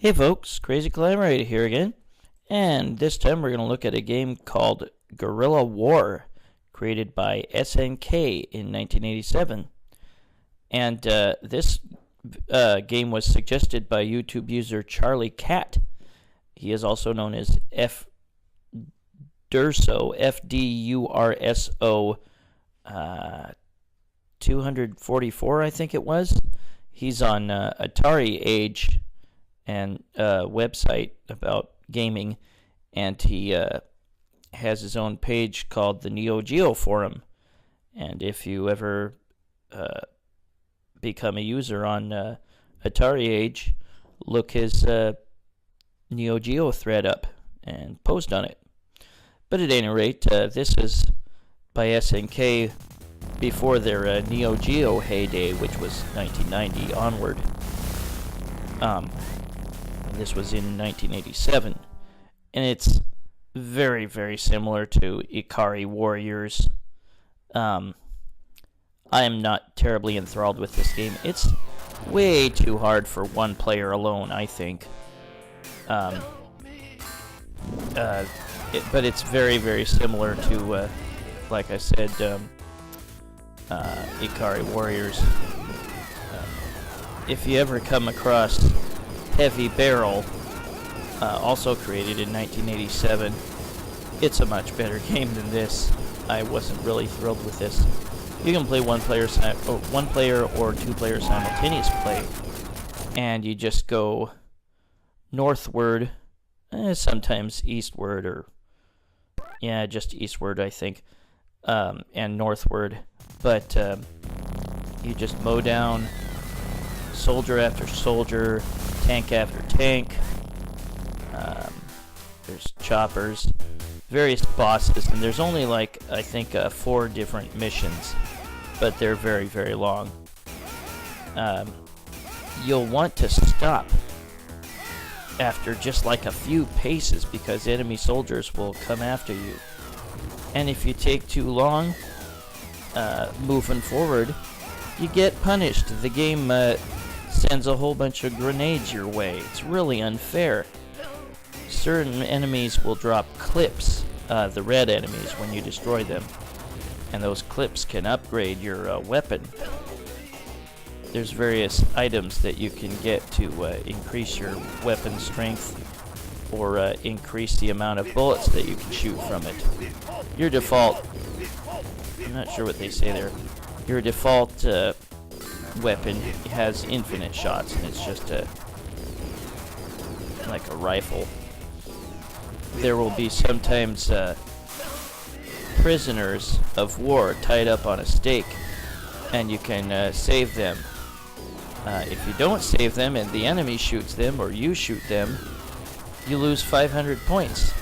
Hey folks, Crazy Collaborator here again, and this time we're going to look at a game called Guerrilla War, created by SNK in 1987. And this game was suggested by YouTube user Charlie Cat. He is also known as Fdurso, Fdurso 244, I think it was. He's on Atariage and website about gaming, and he has his own page called the NEO GEO forum. And if you ever become a user on Atariage, look his NEO GEO thread up and post on it. But at any rate, this is by SNK before their NEO GEO heyday, which was 1990 onward. This was in 1987, and it's very, very similar to Ikari Warriors. I am not terribly enthralled with this game. It's way too hard for one player alone, I think. But it's very, very similar to, like I said, Ikari Warriors. If you ever come across Heavy Barrel, also created in 1987, it's a much better game than this. I wasn't really thrilled with this. You can play one player or two player simultaneous play, and you just go northward, sometimes eastward, or just eastward, I think, and northward. But you just mow down soldier after soldier, tank after tank. There's choppers, various bosses, and there's only like, I think, 4 different missions, but they're very, very long. You'll want to stop after just like a few paces because enemy soldiers will come after you. And if you take too long moving forward, you get punished. The game sends a whole bunch of grenades your way. It's really unfair. Certain enemies will drop clips, the red enemies, when you destroy them, and those clips can upgrade your weapon. There's various items that you can get to increase your weapon strength or increase the amount of bullets that you can shoot from it. Your default, I'm not sure what they say there, your default weapon has infinite shots, and it's just like a rifle. There will be sometimes prisoners of war tied up on a stake, and you can save them. If you don't save them and the enemy shoots them or you shoot them, you lose 500 points.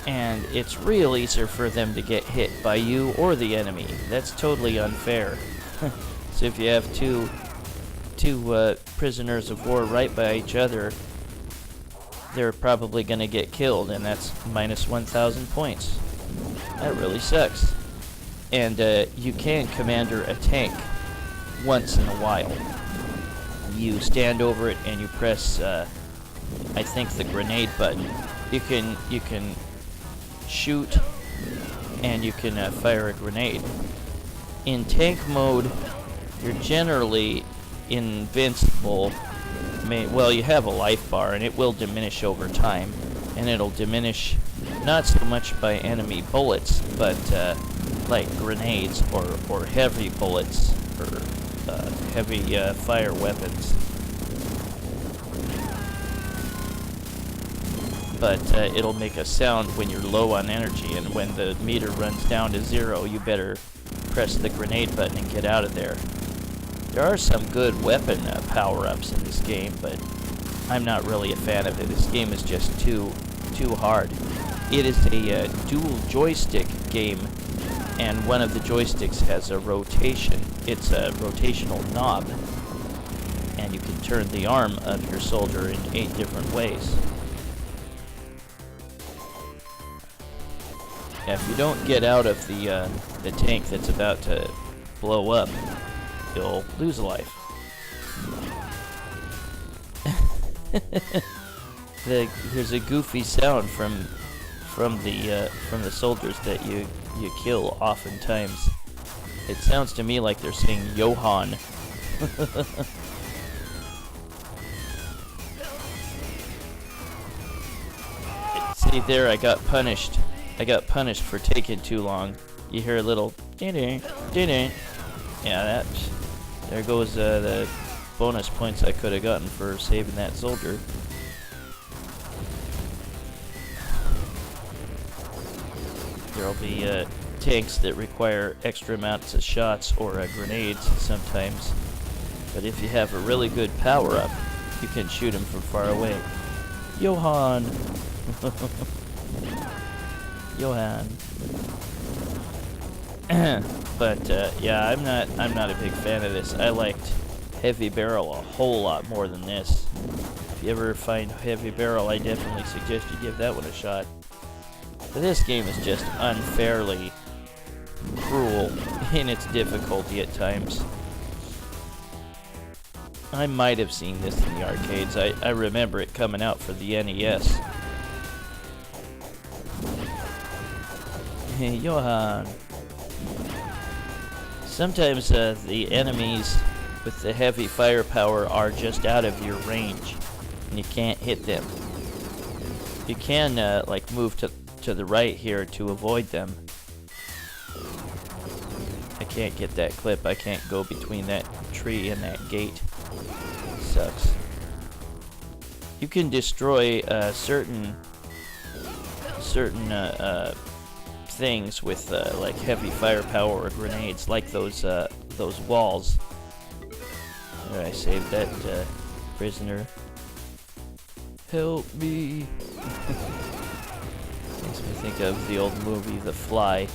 And it's real easier for them to get hit by you or the enemy. That's totally unfair. So if you have two prisoners of war right by each other, they're probably going to get killed, and that's minus 1,000 points. That really sucks. And you can commander a tank once in a while. You stand over it and you press, I think, the grenade button. You can shoot and you can fire a grenade. In tank mode, you're generally invincible. Well, you have a life bar, and it will diminish over time, and it'll diminish not so much by enemy bullets, but like grenades or heavy bullets or heavy fire weapons. But it'll make a sound when you're low on energy, and when the meter runs down to 0, you better press the grenade button and get out of there. There are some good weapon power-ups in this game, but I'm not really a fan of it. This game is just too hard. It is a dual joystick game, and one of the joysticks has a rotation. It's a rotational knob, and you can turn the arm of your soldier in 8 different ways. Now, if you don't get out of the tank that's about to blow up, you'll lose a life. There's a goofy sound from the soldiers that you kill oftentimes. It sounds to me like they're saying Johan. See there, I got punished. I got punished for taking too long. You hear a little ding ding. Yeah, there goes the bonus points I could have gotten for saving that soldier. There'll be tanks that require extra amounts of shots or grenades sometimes. But if you have a really good power-up, you can shoot them from far away. Johan! Johan. But yeah, I'm not a big fan of this. I liked Heavy Barrel a whole lot more than this. If you ever find Heavy Barrel, I definitely suggest you give that one a shot. But this game is just unfairly cruel in its difficulty at times. I might have seen this in the arcades. I remember it coming out for the NES. Hey, Johan. Sometimes the enemies with the heavy firepower are just out of your range, and you can't hit them. You can like move to the right here to avoid them. I can't get that clip. I can't go between that tree and that gate. Sucks. You can destroy certain things with like heavy firepower or grenades, like those walls. There, I saved that prisoner. Help me. Makes me think of the old movie The Fly.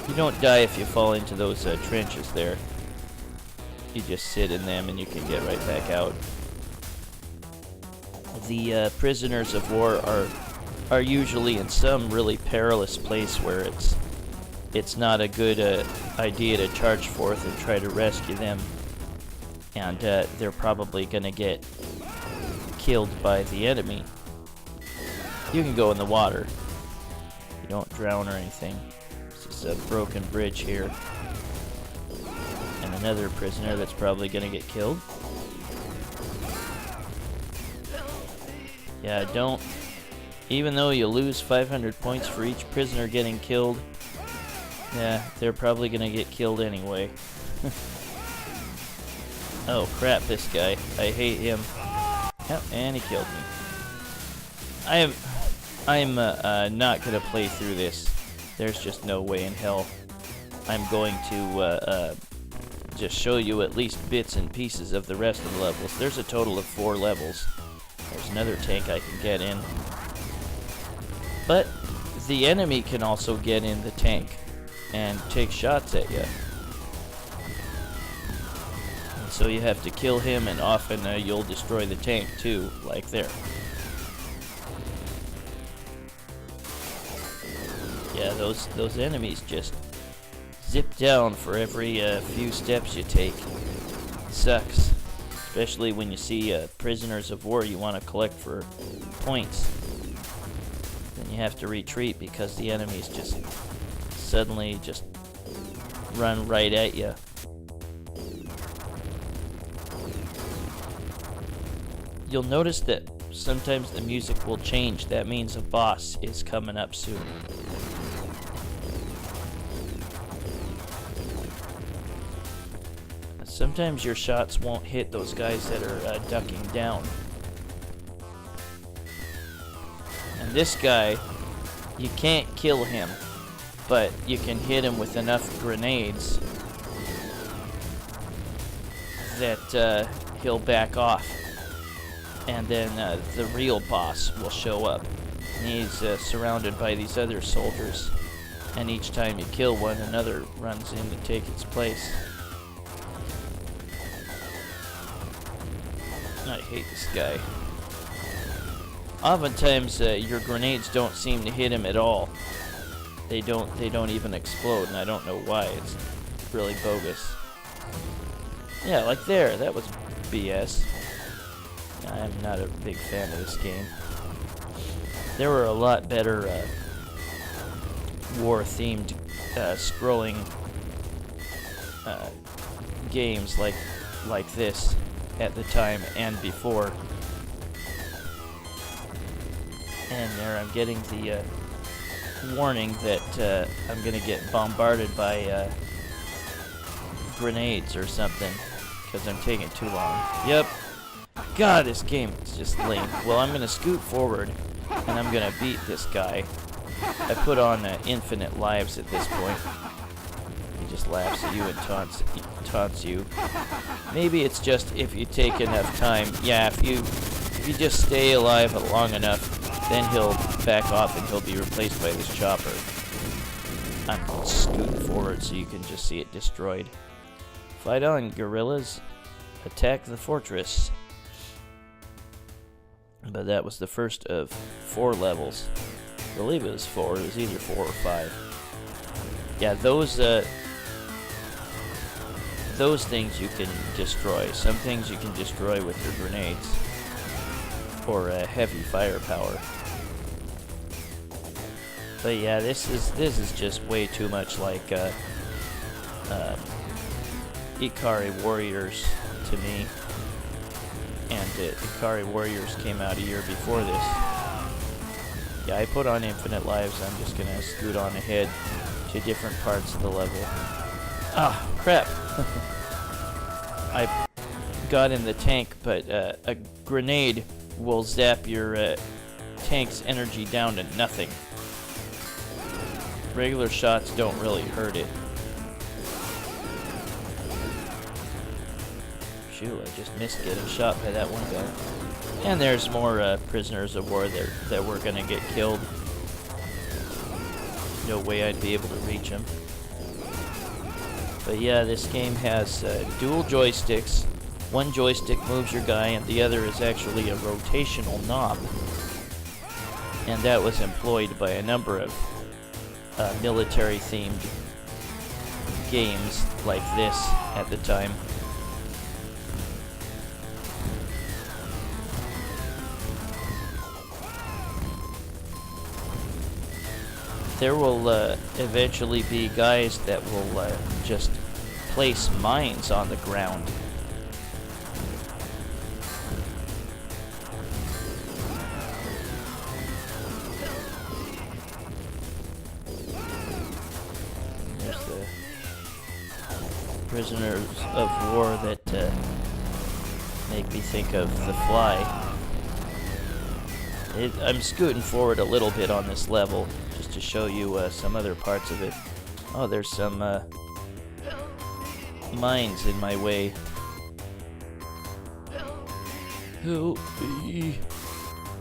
You don't die if you fall into those trenches there. You just sit in them and you can get right back out. The prisoners of war are usually in some really perilous place where it's not a good idea to charge forth and try to rescue them, and they're probably gonna get killed by the enemy. You can go in the water. You don't drown or anything. This is a broken bridge here. And another prisoner that's probably gonna get killed. Yeah, don't... Even though you lose 500 points for each prisoner getting killed, yeah, they're probably gonna get killed anyway. Oh crap, this guy. I hate him. Yep, and he killed me. I'm not gonna play through this. There's just no way in hell. I'm going to just show you at least bits and pieces of the rest of the levels. There's a total of 4 levels. There's another tank I can get in. But the enemy can also get in the tank and take shots at you. And so you have to kill him, and often you'll destroy the tank too, like there. Yeah, those enemies just zip down for every few steps you take. Sucks. Especially when you see prisoners of war you want to collect for points. Then you have to retreat because the enemies just suddenly just run right at you. You'll notice that sometimes the music will change. That means a boss is coming up soon. Sometimes your shots won't hit those guys that are ducking down. And this guy, you can't kill him, but you can hit him with enough grenades that he'll back off. And then the real boss will show up. And he's surrounded by these other soldiers. And each time you kill one, another runs in to take its place. I hate this guy. Oftentimes, your grenades don't seem to hit him at all. They don't even explode, and I don't know why. It's really bogus. Yeah, like there. That was BS. I'm not a big fan of this game. There were a lot better war-themed scrolling games like this at the time and before. And there I'm getting the warning that I'm gonna get bombarded by grenades or something because I'm taking too long. Yep. God, this game is just lame. Well, I'm gonna scoot forward and I'm gonna beat this guy. I put on infinite lives at this point. He just laughs at you and taunts you. Maybe it's just if you take enough time. Yeah, if you just stay alive long enough, then he'll back off and he'll be replaced by this chopper. I'm scooting forward so you can just see it destroyed. Fight on, guerrillas. Attack the fortress. But that was the first of 4 levels. I believe it was 4. It was either 4 or 5. Yeah, those things you can destroy. Some things you can destroy with your grenades or heavy firepower. But yeah, this is just way too much like Ikari Warriors to me. And Ikari Warriors came out a year before this. Yeah, I put on infinite lives. I'm just gonna scoot on ahead to different parts of the level. Ah, crap! I got in the tank, but a grenade will zap your tank's energy down to nothing. Regular shots don't really hurt it. Shoot, I just missed getting shot by that one guy. And there's more prisoners of war that were gonna get killed. No way I'd be able to reach them. But yeah, this game has dual joysticks. One joystick moves your guy and the other is actually a rotational knob. And that was employed by a number of military-themed games like this at the time. There will eventually be guys that will just place mines on the ground. There's the prisoners of war that make me think of The Fly. I'm scooting forward a little bit on this level just to show you some other parts of it. Oh, there's some mines in my way. Help me.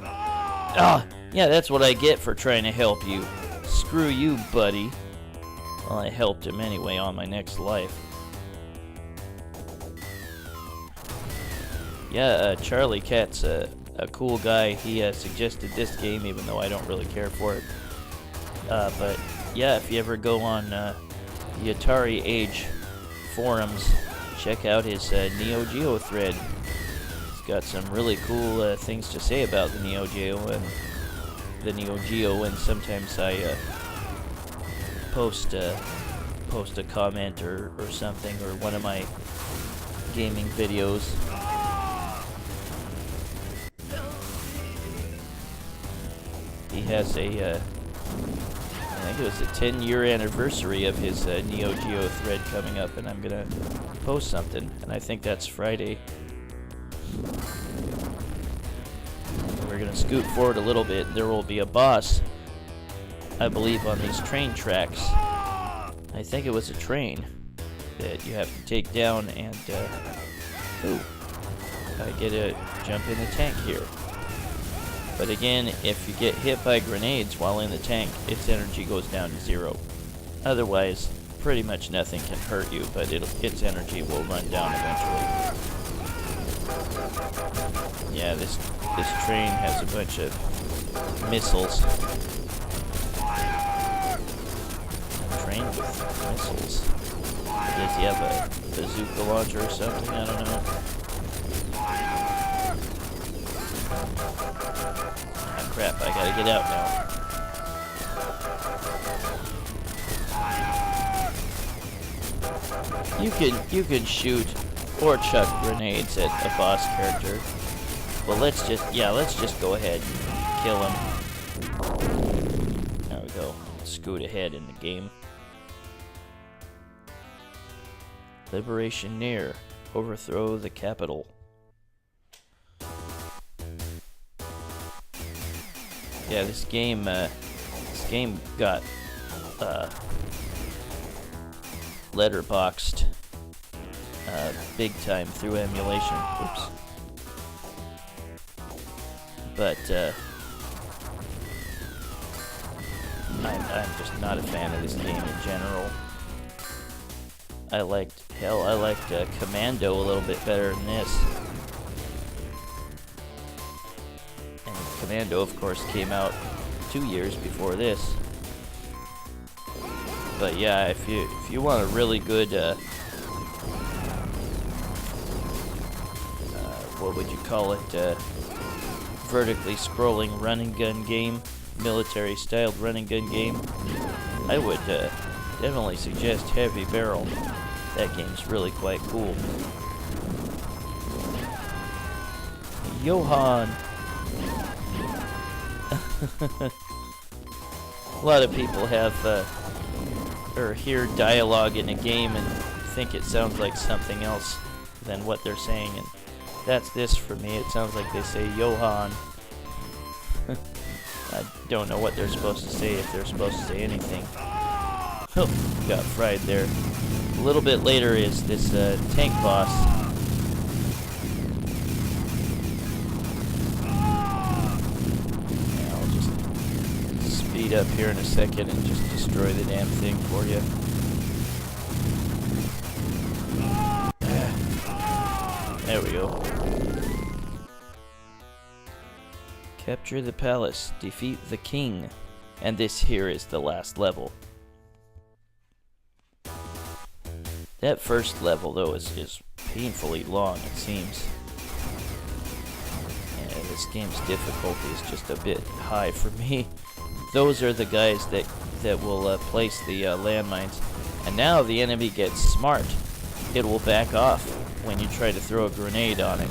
Ah, yeah, that's what I get for trying to help you. Screw you, buddy. Well, I helped him anyway on my next life. Yeah, Charlie Cat's a cool guy. He suggested this game, even though I don't really care for it. But yeah, if you ever go on the Atariage forums, check out his NEO GEO thread. He's got some really cool things to say about the NEO GEO and sometimes I post a comment or something, or one of my gaming videos. He has a I think it was the 10-year anniversary of his NEO GEO thread coming up, and I'm gonna post something, and I think that's Friday. We're gonna scoot forward a little bit. There will be a boss, I believe, on these train tracks. I think it was a train that you have to take down, and ooh, I get to jump in the tank here. But again, if you get hit by grenades while in the tank, its energy goes down to 0. Otherwise, pretty much nothing can hurt you, but its energy will run down eventually. Yeah, this train has a bunch of missiles. A train with missiles. Does he have a bazooka launcher or something? I don't know. crap, I gotta get out now. You can shoot or chuck grenades at a boss character. Well, let's just go ahead and kill him. There we go. Scoot ahead in the game. Liberation near. Overthrow the capital. Yeah, this game got letterboxed big time through emulation. Oops. But I'm just not a fan of this game in general. I liked Commando a little bit better than this. And Commando, of course, came out 2 years before this. But yeah, if you want a really good what would you call it? Vertically scrolling run and gun game, military styled run and gun game, I would definitely suggest Heavy Barrel. That game's really quite cool. Johan. A lot of people have or hear dialogue in a game and think it sounds like something else than what they're saying, and that's this for me. It sounds like they say Johan. I don't know what they're supposed to say, if they're supposed to say anything. Oh, got fried there. A little bit later is this tank boss. Yeah, I'll just speed up here in a second and just destroy the damn thing for you. There we go. Capture the palace, defeat the king, and this here is the last level. That first level, though, is painfully long, it seems. And this game's difficulty is just a bit high for me. Those are the guys that will place the landmines. And now the enemy gets smart. It will back off when you try to throw a grenade on it.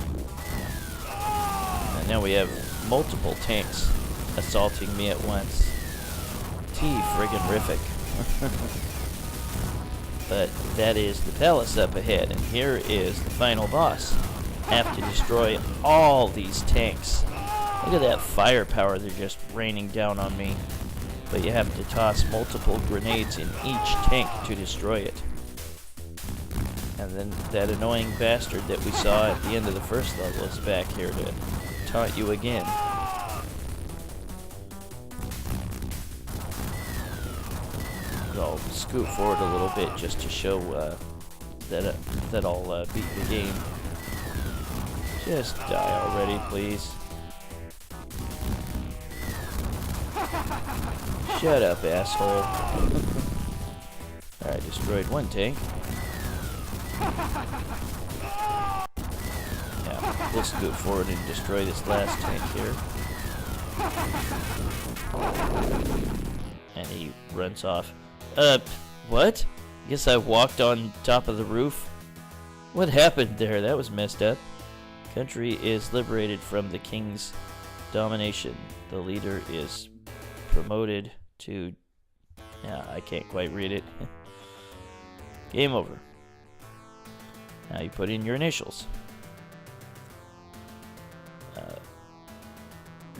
And now we have multiple tanks assaulting me at once. Friggin' But that is the palace up ahead, and here is the final boss. Have to destroy all these tanks. Look at that firepower, they're just raining down on me. But you have to toss multiple grenades in each tank to destroy it. And then that annoying bastard that we saw at the end of the first level is back here to taunt you again. I'll scoot forward a little bit just to show that I'll beat the game. Just die already, please. Shut up, asshole. Alright, destroyed one tank. Yeah, we'll scoot forward and destroy this last tank here. And he runs off. What? Guess I walked on top of the roof? What happened there? That was messed up. Country is liberated from the king's domination. The leader is promoted to... Yeah, I can't quite read it. Game over. Now you put in your initials.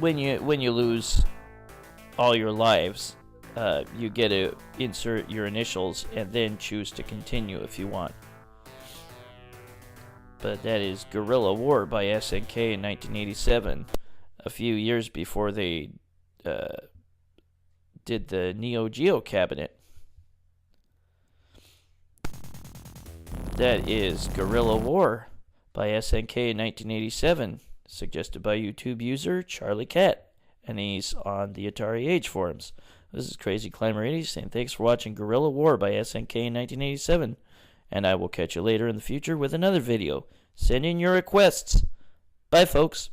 When you lose all your lives, you get to insert your initials and then choose to continue if you want. But that is Guerrilla War by SNK in 1987, a few years before they did the NEO GEO cabinet. That is Guerrilla War by SNK in 1987, suggested by YouTube user Charlie Cat, and he's on the Atariage forums. This is Crazy Climber 80 saying thanks for watching Guerrilla War by SNK in 1987, and I will catch you later in the future with another video. Send in your requests. Bye, folks.